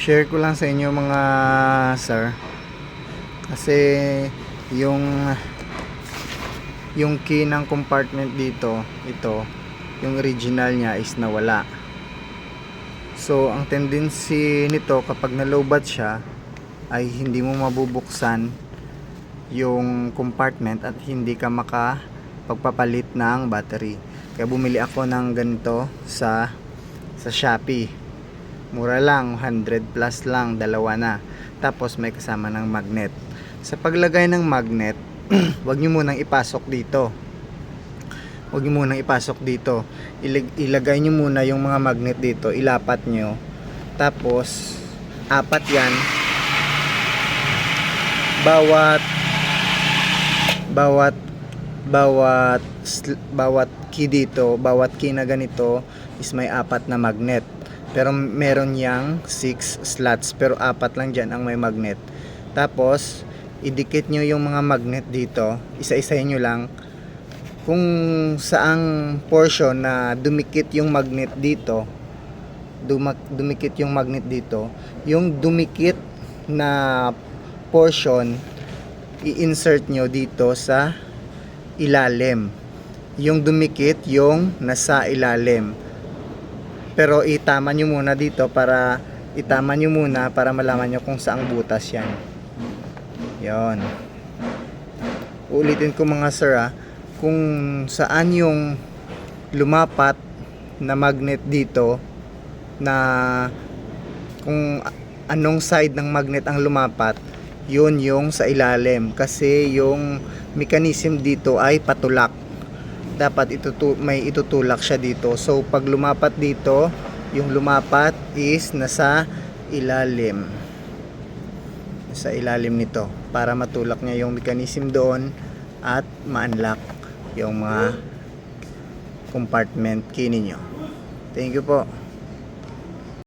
share ko lang sa inyo mga sir, kasi yung key ng compartment dito, ito yung original nya is nawala. So ang tendency nito kapag nalobat siya ay hindi mo mabubuksan yung compartment at hindi ka makapagpapalit ng battery. Kaya bumili ako ng ganito sa Shopee. Mura lang, 100 plus lang, dalawa na. Tapos may kasama ng magnet. Sa paglagay ng magnet, wag nyo munang ipasok dito. Wag nyo munang ipasok dito. Ilagay nyo muna yung mga magnet dito, ilapat nyo. Tapos apat yan. Bawat key dito, bawat key na ganito is may apat na magnet. Pero meron yang 6 slots, pero apat lang dyan ang may magnet. Tapos idikit nyo yung mga magnet dito, isa-isahin nyo lang kung saang portion na dumikit yung magnet dito. Dumikit yung magnet dito, yung dumikit na portion i-insert nyo dito sa ilalim. Yung dumikit yung nasa ilalim, pero itama nyo muna dito para malaman nyo kung saang butas yan. Yon, ulitin ko mga sir, kung saan yung lumapat na magnet dito, na kung anong side ng magnet ang lumapat, yun yung sa ilalim, kasi yung mechanism dito ay patulak. Dapat may itutulak siya dito. So pag lumapat dito, yung lumapat is nasa ilalim, nito, para matulak niya yung mechanism doon at ma-unlock yung mga compartment key ninyo. Thank you po.